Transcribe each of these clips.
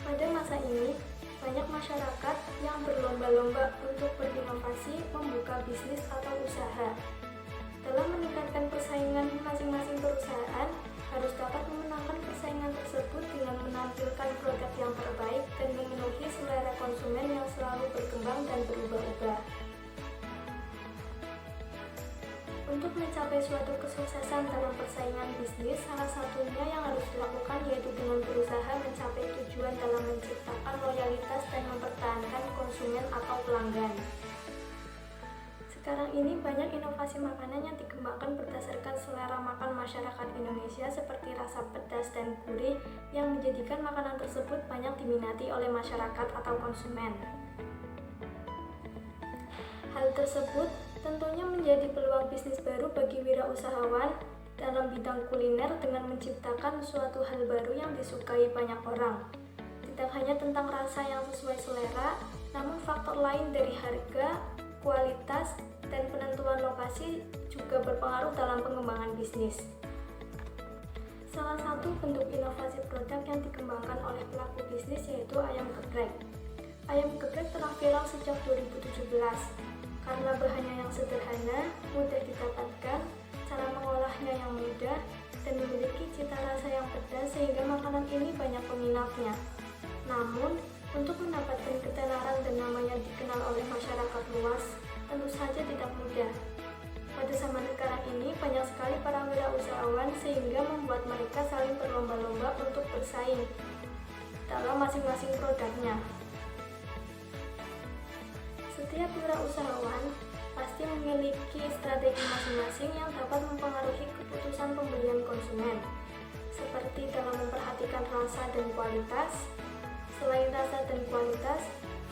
Pada masa ini, banyak masyarakat yang berlomba-lomba untuk berinovasi membuka bisnis atau usaha. Dalam meningkatkan persaingan masing-masing perusahaan, harus dapat memenangkan persaingan tersebut dengan menampilkan produk yang terbaik dan memenuhi selera konsumen yang selalu berkembang dan berubah-ubah. Untuk mencapai suatu kesuksesan dalam persaingan bisnis, salah satunya yang harus dilakukan yaitu dengan berusaha mencapai tujuan dalam menciptakan loyalitas dan mempertahankan konsumen atau pelanggan. Sekarang ini banyak inovasi makanan yang dikembangkan berdasarkan selera makan masyarakat Indonesia seperti rasa pedas dan gurih yang menjadikan makanan tersebut banyak diminati oleh masyarakat atau konsumen. Hal tersebut tentunya menjadi peluang bisnis baru bagi wirausahawan dalam bidang kuliner dengan menciptakan suatu hal baru yang disukai banyak orang. Tidak hanya tentang rasa yang sesuai selera, namun faktor lain dari harga, kualitas, dan penentuan lokasi juga berpengaruh dalam pengembangan bisnis. Salah satu bentuk inovasi produk yang dikembangkan oleh pelaku bisnis yaitu ayam geprek. Ayam geprek telah viral sejak 2017 karena bahannya yang sederhana, mudah didapatkan, cara mengolahnya yang mudah, dan memiliki cita rasa yang pedas sehingga makanan ini banyak peminatnya. Namun, untuk mendapatkan ketenaran dan namanya dikenal oleh masyarakat luas, tentu saja tidak mudah. Pada zaman sekarang ini, banyak sekali para wirausahawan sehingga membuat mereka saling berlomba-lomba untuk bersaing dalam masing-masing produknya. Setiap wirausahawan pasti memiliki strategi masing-masing yang dapat mempengaruhi keputusan pembelian konsumen, seperti dalam memperhatikan rasa dan kualitas. Selain rasa dan kualitas,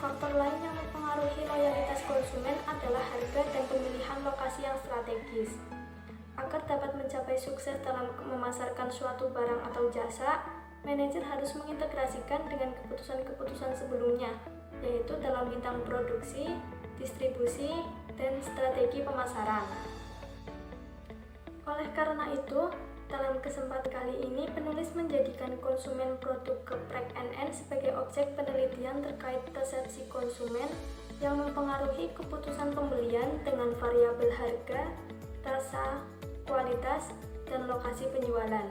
faktor lain yang mempengaruhi loyalitas konsumen adalah harga dan pemilihan lokasi yang strategis. Agar dapat mencapai sukses dalam memasarkan suatu barang atau jasa, manajer harus mengintegrasikan dengan keputusan-keputusan sebelumnya, yaitu dalam bidang produksi, distribusi, dan strategi pemasaran. Oleh karena itu, dalam kesempatan kali ini, penulis menjadikan konsumen produk geprek NN sebagai objek penelitian terkait persepsi konsumen yang mempengaruhi keputusan pembelian dengan variabel harga, rasa, kualitas, dan lokasi penjualan.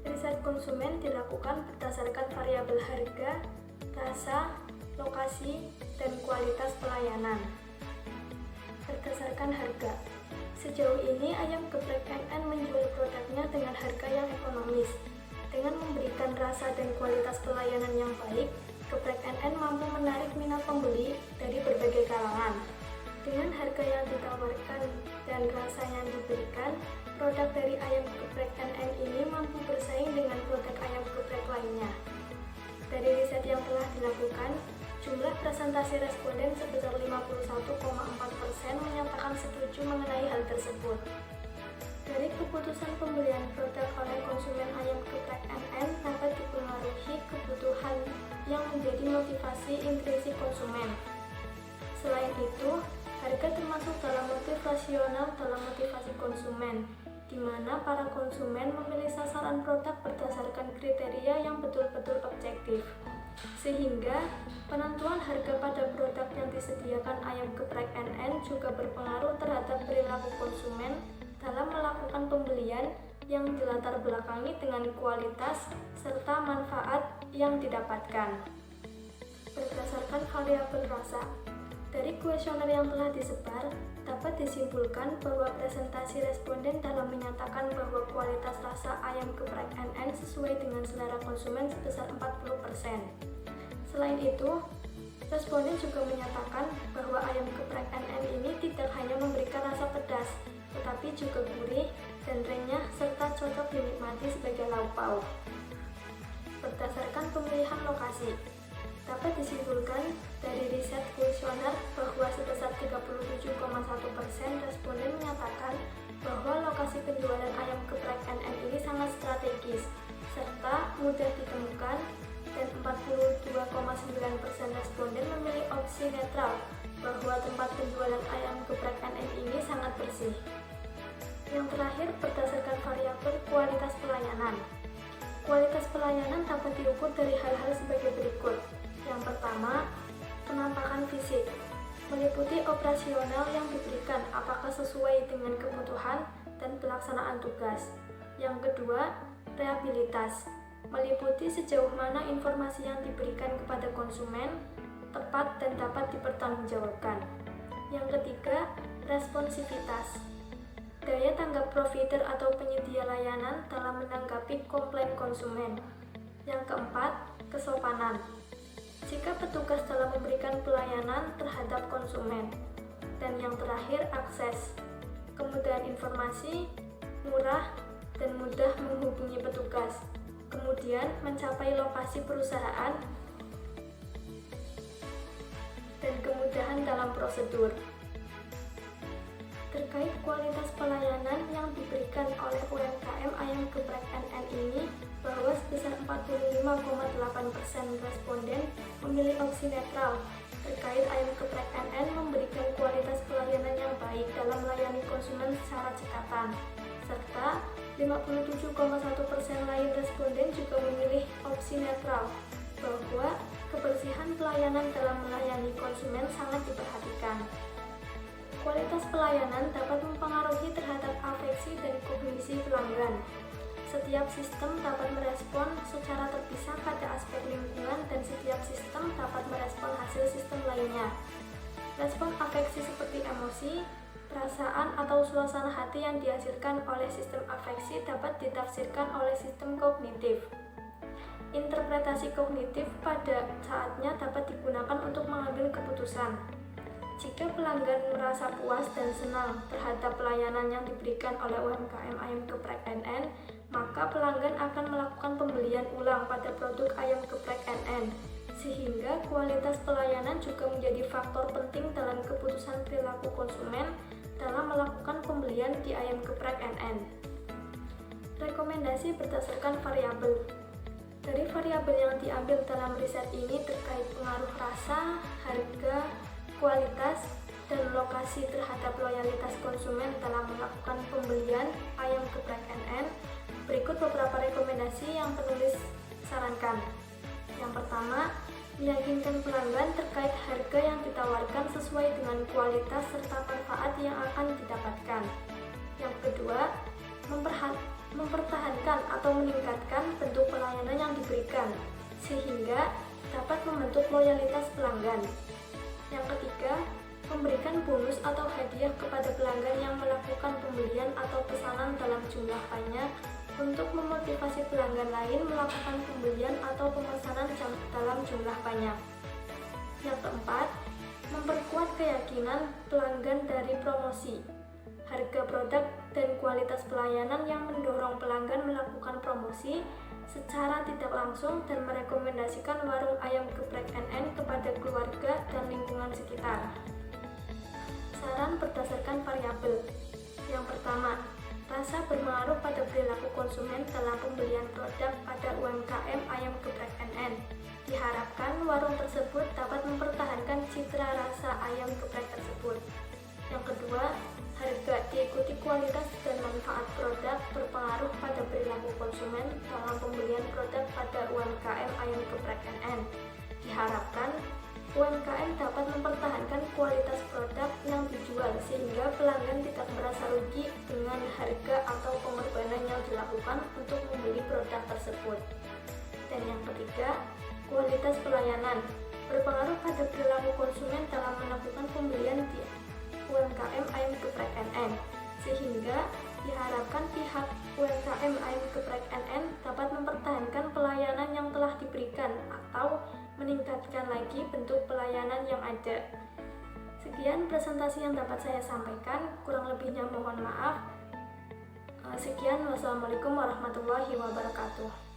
Riset konsumen dilakukan berdasarkan variabel harga, rasa, lokasi, dan kualitas pelayanan. Berdasarkan harga, sejauh ini ayam geprek NN menjual produknya dengan harga yang ekonomis. Dengan memberikan rasa dan kualitas pelayanan yang baik, geprek NN mampu menarik minat pembeli dari berbagai kalangan. Dengan harga yang ditawarkan dan rasa yang diberikan, produk dari ayam geprek NN ini mampu bersaing dengan produk ayam geprek lainnya. Dari riset yang telah dilakukan, jumlah presentasi responden sebesar 51,4% menyatakan setuju mengenai hal tersebut. Dari keputusan pembelian produk oleh konsumen ayam geprek NN dapat dipengaruhi kebutuhan yang menjadi motivasi intrinsik konsumen. Selain itu, harga termasuk dalam motif rasional dalam motivasi konsumen, di mana para konsumen memilih sasaran produk berdasarkan kriteria yang betul-betul objektif. Sehingga, penentuan harga pada produk yang disediakan ayam geprek NN juga berpengaruh terhadap perilaku konsumen dalam melakukan pembelian yang dilatar belakangi dengan kualitas serta manfaat yang didapatkan. Berdasarkan variabel rasa, dari kuesioner yang telah disebar, dapat disimpulkan bahwa presentasi responden dalam menyatakan bahwa kualitas rasa ayam geprek NN sesuai dengan selera konsumen sebesar 40%. Selain itu, responden juga menyatakan bahwa ayam geprek NN ini tidak hanya memberikan rasa pedas, tetapi juga gurih dan renyah serta cocok dinikmati sebagai lauk pauk. Berdasarkan pemilihan lokasi, dapat disimpulkan dari riset kuesioner bahwa sebesar 37,1% responden menyatakan bahwa lokasi penjualan ayam geprek NN ini sangat strategis serta mudah ditemukan, dan 42,9% responden memilih opsi netral bahwa tempat penjualan ayam geprek NN ini sangat bersih. Yang terakhir, berdasarkan variabel kualitas pelayanan, Kualitas pelayanan dapat diukur dari hal-hal sebagai berikut. Yang pertama, penampakan fisik, meliputi operasional yang diberikan apakah sesuai dengan kebutuhan dan pelaksanaan tugas. Yang kedua, reliabilitas, meliputi sejauh mana informasi yang diberikan kepada konsumen tepat dan dapat dipertanggungjawabkan. Yang ketiga, responsivitas, daya tanggap provider atau penyedia layanan dalam menanggapi komplain konsumen. Yang keempat, kesopanan, sikap petugas dalam memberikan pelayanan terhadap konsumen. Dan yang terakhir, akses, kemudahan informasi, murah, dan mudah menghubungi petugas. Kemudian mencapai lokasi perusahaan dan kemudahan dalam prosedur. Terkait kualitas pelayanan yang diberikan oleh UMKM Ayam Geprek NN ini, bahwa sebesar 45,8% responden memilih opsi netral terkait Ayam Geprek NN memberikan kualitas pelayanan yang baik dalam melayani konsumen secara cekatan, serta 57,1% lain responden juga memilih opsi netral, bahwa kebersihan pelayanan dalam melayani konsumen sangat diperhatikan. Kualitas pelayanan dapat mempengaruhi terhadap afeksi dan kognisi pelanggan. Setiap sistem dapat merespon secara terpisah pada aspek lingkungan dan setiap sistem dapat merespon hasil sistem lainnya. Respon afeksi seperti emosi, perasaan atau suasana hati yang dihasilkan oleh sistem afeksi dapat ditafsirkan oleh sistem kognitif. Interpretasi kognitif pada saatnya dapat digunakan untuk mengambil keputusan. Jika pelanggan merasa puas dan senang terhadap pelayanan yang diberikan oleh UMKM Ayam Geprek NN, maka pelanggan akan melakukan pembelian ulang pada produk Ayam Geprek NN, sehingga kualitas pelayanan juga menjadi faktor penting dalam keputusan perilaku konsumen dalam melakukan pembelian di Ayam Geprek NN. Rekomendasi berdasarkan variabel. Dari variabel yang diambil dalam riset ini terkait pengaruh rasa, harga, kualitas, dan lokasi terhadap loyalitas konsumen dalam melakukan pembelian Ayam Geprek NN, berikut beberapa rekomendasi yang penulis sarankan. Yang pertama, meyakinkan pelanggan terkait harga yang ditawarkan sesuai dengan kualitas serta manfaat yang akan didapatkan. Yang kedua, mempertahankan atau meningkatkan bentuk pelayanan yang diberikan, sehingga dapat membentuk loyalitas pelanggan. Yang ketiga, memberikan bonus atau hadiah kepada pelanggan yang melakukan pembelian atau pesanan dalam jumlah banyak untuk memotivasi pelanggan lain melakukan pembelian atau pemesanan dalam jumlah banyak. Yang keempat, memperkuat keyakinan pelanggan dari promosi, harga produk, dan kualitas pelayanan yang mendorong pelanggan melakukan promosi secara tidak langsung dan merekomendasikan warung Ayam Geprek NN kepada keluarga dan lingkungan sekitar. Saran berdasarkan variabel. Yang pertama, rasa berpengaruh pada perilaku konsumen dalam pembelian produk pada UMKM Ayam Geprek NN. Diharapkan warung tersebut dapat mempertahankan citra rasa ayam geprek tersebut. Yang kedua, harga diikuti kualitas dan manfaat produk berpengaruh pada perilaku konsumen dalam pembelian produk pada UMKM Ayam Geprek NN. Diharapkan UMKM dapat mempertahankan kualitas produk yang dijual sehingga pelanggan tidak merasa rugi dengan harga atau pengorbanan yang dilakukan untuk membeli produk tersebut. Dan yang ketiga, kualitas pelayanan berpengaruh pada perilaku konsumen dalam melakukan pembelian di UMKM Ayam Geprek NN, sehingga diharapkan pihak UMKM Ayam Geprek NN dapat mempertahankan pelayanan yang telah diberikan atau meningkatkan lagi bentuk pelayanan yang ada. Sekian presentasi yang dapat saya sampaikan, kurang lebihnya mohon maaf. Sekian, wassalamualaikum warahmatullahi wabarakatuh.